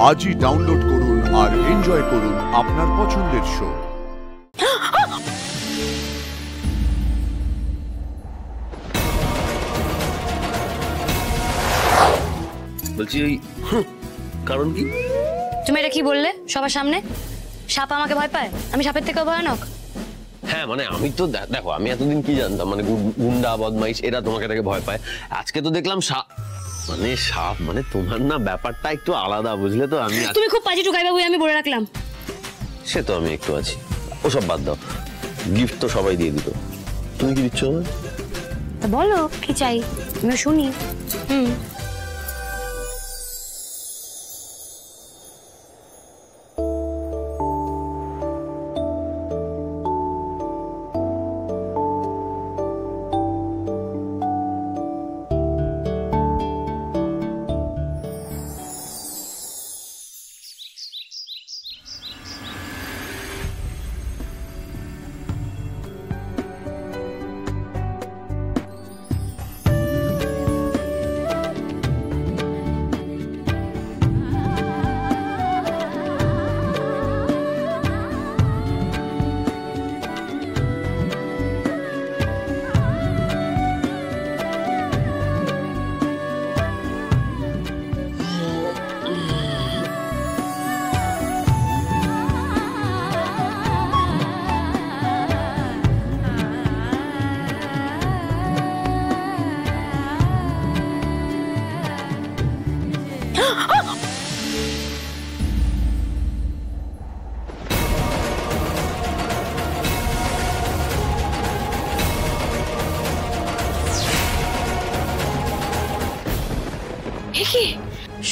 আজই ডাউনলোড করুন আর এনজয় করুন আপনার পছন্দের শো। বলছি কারণ কি? তুমি এটা কি বললে সবার সামনে? সাপ আমাকে ভয় পায়? আমি সাপের থেকেও ভয়ানক? হ্যাঁ মানে আমি তো দেখো, আমি এতদিন কি জানতাম মানে গুন্ডা বদমাইশ এরা তোমাকে থেকে ভয় পায়। আজকে তো দেখলাম সাপ মানে তোমার না ব্যাপারটা একটু আলাদা, বুঝলে তো? আমি তুমি খুব পাজি টুকাই বাবু, আমি বলে রাখলাম। সে তো আমি একটু আছি, ওসব বাদ দাও। গিফট তো সবাই দিয়ে দিত, তুমি কি দিচ্ছ? বলো কি চাই, আমি শুনি।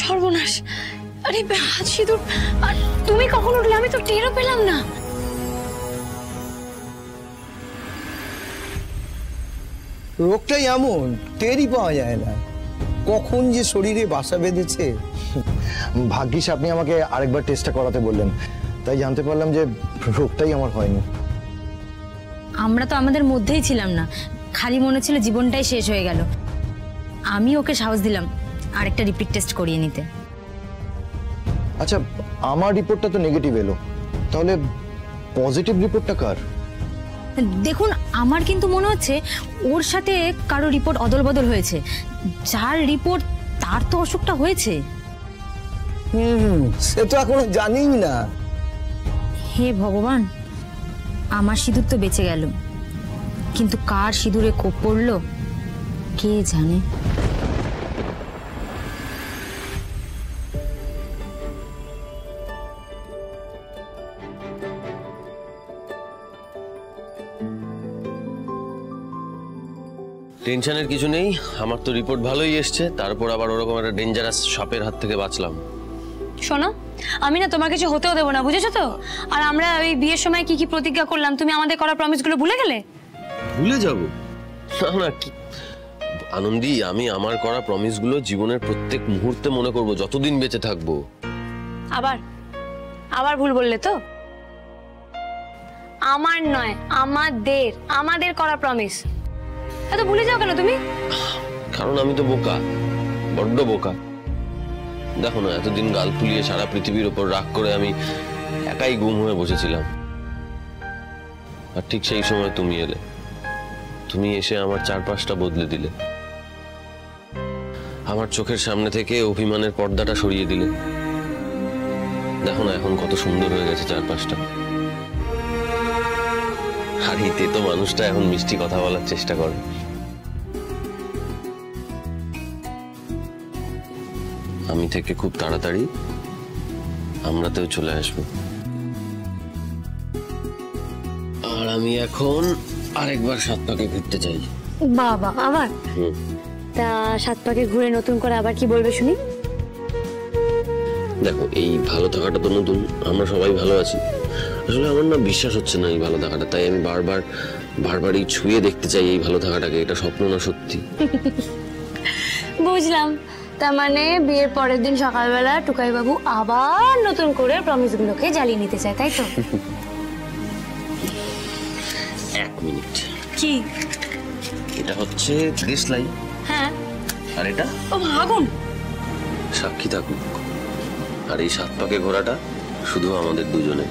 সর্বনাশ! আরে হাত সিঁদুর! আর তুমি কখন উঠলে? আমি তো টেরও পেলাম না। রোগটাই এমন, টেরই পাওয়া যায় না কখন যে শরীরে বাসা বেঁধেছে। ভাগ্যিস আপনি আমাকে আরেকবার টেস্টটা করাতে বললেন, তাই জানতে পারলাম যে রোগটাই আমার হয়নি। আমরা তো আমাদের মধ্যেই ছিলাম না, খালি মনে ছিল জীবনটাই শেষ হয়ে গেল। আমি ওকে সাহস দিলাম আরেকটা রিপিট টেস্ট করিয়ে নিতে। আচ্ছা, আমার রিপোর্টটা তো নেগেটিভ এলো, তাহলে পজিটিভ রিপোর্টটা কার? দেখুন, আমার কিন্তু মনে হচ্ছে ওর সাথে কারো রিপোর্ট অদল বদল হয়েছে। যার রিপোর্ট তার তো অসুখটা হয়েছে। সে তো এখনো জানিই না। হে ভগবান, আমার সিঁদুর তো বেঁচে গেল, কিন্তু কার সিঁদুরে কোপ পড়লো কে জানে। টেনশনের কিছু নেই, আমার তো রিপোর্ট ভালোই এসছে, তারপর আবার ওরকম একটা ডেঞ্জারাস সাপের হাত থেকে বাঁচলাম। শোনো, আমি না তোমার কিছু হতেও দেবো না, বুঝেছো তো? আর আমরা ওই বিয়ের সময় কি কি প্রতিজ্ঞা করলাম, তুমি আমাদের করা প্রমিসগুলো ভুলে গেলে? ভুলে যাব না কি আনন্দী, আমি আমার করা প্রমিসগুলো জীবনের প্রত্যেক মুহূর্তে মনে করব যতদিন বেঁচে থাকবো। আবার আবার ভুল বললে তো? আমার নয়, আমাদের করা প্রমিস। এত ভুলে যাও কেন তুমি? কারণ আমি তো বোকা, বড্ড বোকা। দেখো না, এতদিন গাল ফুলিয়ে সারা পৃথিবীর ওপর রাগ করে আমি একাই গুম হয়ে বসেছিলাম। আর ঠিক সেই সময় তুমি এলে, তুমি এসে আমার চারপাশটা বদলে দিলে। আমার চোখের সামনে থেকে অভিমানের পর্দাটা সরিয়ে দিলে। দেখো না এখন কত সুন্দর হয়ে গেছে চারপাশটা। আর এই তেতো মানুষটা এখন মিষ্টি কথা বলার চেষ্টা করে। আমি থেকে খুব তাড়াতাড়ি আমরাতেও চলে আসবো। আর আমি এখন আরেকবার 7 পাকে ঘুরতে চাই। বাবা, আবার? তা 7 পাকে ঘুরে নতুন করে আবার কি বলবে শুনি? দেখো, এই ভালো থাকাটা তো নতুন, আমরা সবাই ভালো আছি। আসলে আমার না বিশ্বাস হচ্ছে না এই ভালো থাকাটা, তাই আমি বারবারই ছুঁয়ে দেখতে চাই এই ভালো থাকাটাকে। এটা স্বপ্ন না সত্যি? বুঝলাম, তার মানে বিয়ের পরের দিন সকালবেলা টুকাই বাবু আবার নতুন করে প্রমিসগুলোকে জ্বালিয়ে নিতে চায়, তাই তো? 1 মিনিট। কি? এটা হচ্ছে দেশলাই। হ্যাঁ। আর এটা? ও আগুন। সাক্ষী থাকুক। আর এই 7 পাকে ঘোরাটা শুধু আমাদের দুজনের।